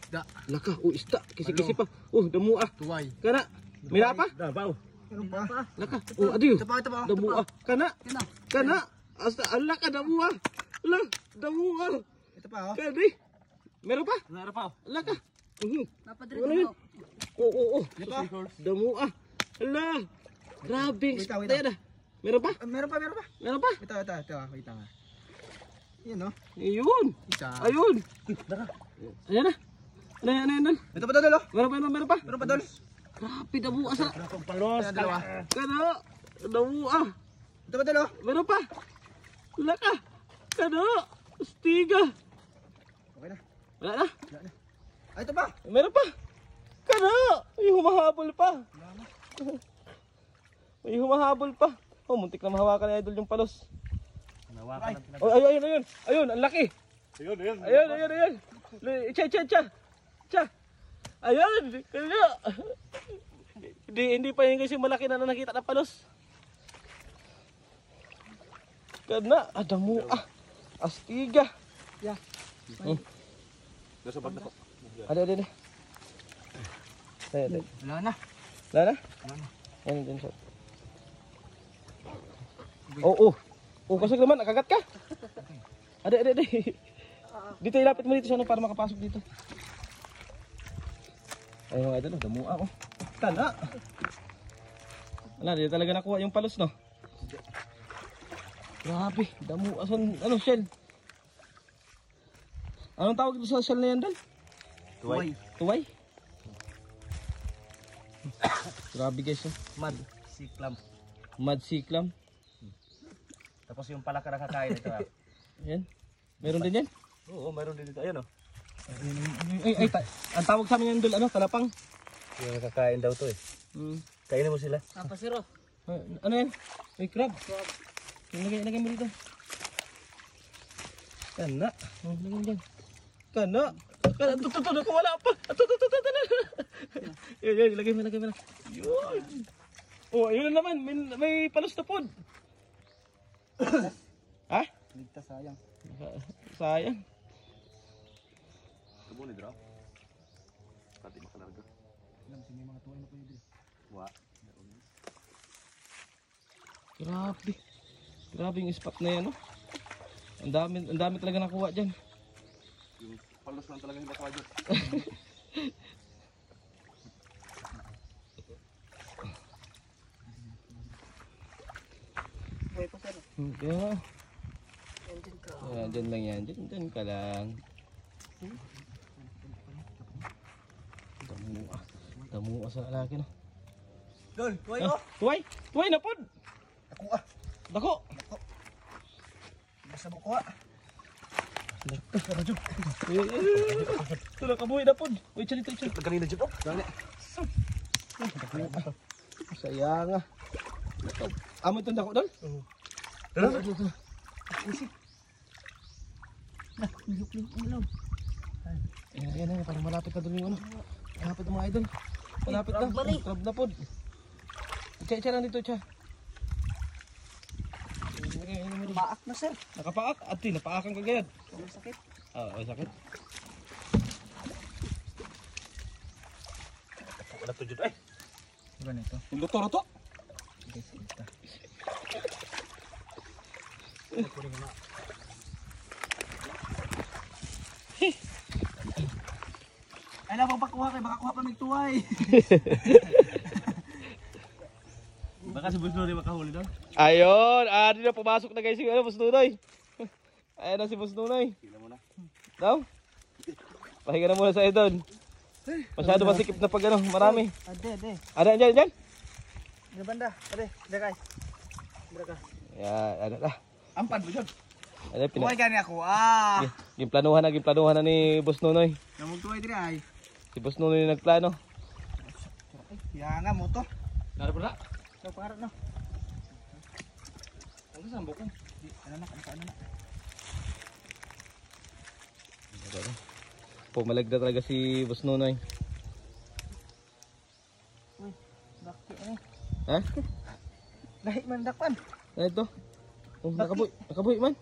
Da. Laka, isda. Kisi-kisi pa. Damo ah. Tuway. Kana. Mira pa? Dabaw. Meron pa. Laka. Adiyo. Ito pa. Damo ah. Kana. Asta ala ka damo ah. Ala, damo ah. Ito pa. Kani. Meron pa? Meron pa. Laka. Napadre Ano yun? Oo. Ito pa. Damo ah. Ala. Grabe. Wait lang. Meron pa? Meron pa. Meron pa? Ito. Wait lang. Yan no. Ayun. Isa. Ayun. Ayan na. Ano? Ito pa dalo. Meron pa? Meron pa dalo. Grabe, damo asa. Palos. Dalawa. Kana. Damo ah. Ito pa dalo. Meron pa. Laka. Kana. Stiga. Okay na. Wala na. Ay, ito pa. Meron pa. Kana. May humahabol pa. May humahabol pa. Muntik na mahawakan ni Idol yung palos. Ayun, ang laki. Ayun. Cha. Ayun, kaya. Hindi pa yun kasi malaki na nakita na palos. Kana, damo ah. Astiga. Yeah. Nasa bag na po. Ada. Ayun. Wala na. Wala na? Ayun din siya. Oo. Kasag naman, nakagat ka. Ada. Dito ilapit mo dito siya para makapasok dito. Ayun mga idol, damo ako. Kana. Wala, dito talaga nakuha yung palos, no? Grabe, damo. Ano shell? Anong tawag dito sa shell na yan, Dal? Tuway? Grabe guys, oh. Mud sea clam. Tapos yung palaka nakakain ito. Yan. Meron din yan? Oo, meron din dito. Ayun oh. Ang tawag sa amin yan, Dal, talapang. Yung nakakain daw to eh. Kainin mo sila. Kapasiro. Ano yan? May crab. Lagay mo dito. Kana. Lagay mo dyan. Kana. Tutututunan ko wala pa. Yan, lagay mo. Yun. Ayun naman. May palos na pod. Ha? Ligtas sayang. Sayang. Tubo ni Dra. Pati makalarga. Alam si may mga tuway na pwede. Wa. Grabe yung spot na yan, no? Ang dami talaga nakuha dyan. Yung palos lang talaga yung nakuha dyan. Buhay pa sir. Yeah. Engine ka. Dyan lang yan. Dyan ka lang. Damo sa lalaki, no? Dol, tuway ko. Tuway na pod. Dako. Nasa buko ah. Ito na kabuhay na pod. Uy, chalito. Kanina dyan oh. Dali. Sayang ah. Amo itong dako, Dol? Dala. Ayan, parang malapit na doon yung ano. Malapit na mga idol. Malapit na. Crab na pod. Cha lang dito, Cha. Paak na sir. Nakapaak. Ati, napaakan ka gayad. May sakit. Oo, sakit. Wala to dyan. Ay. Ganito. Yung luto. Ay na pakuha kay baka kuha pa may tuway. Baka si Busnoy makahuli daw. Ayun, di na pumasok na guys yung Boss Nunoy. Ayan na si Boss Nunoy. Tingnan mo na. Daw? Pahinga na muna sa idol. Masyado masikip na pag ano, marami. Ade. Ada dyan. Ano banda? Ade, ka. Yan, ada lah. Ampan mo dyan. Ada Tuway pina. gani ako. Ah. Gimplanuhan na ni Boss Nunoy. Namong tuway diri ay. Si Boss Nunoy nagplano. Ya nga mo to. Nara pala. No, pangarap no. Ang sambok ko. Ano na. Pumalag na talaga si Boss Nunoy. Uy, bakit ano? Ha? Dahil man dakpan. Ano ito? Oh, nakabuhi man.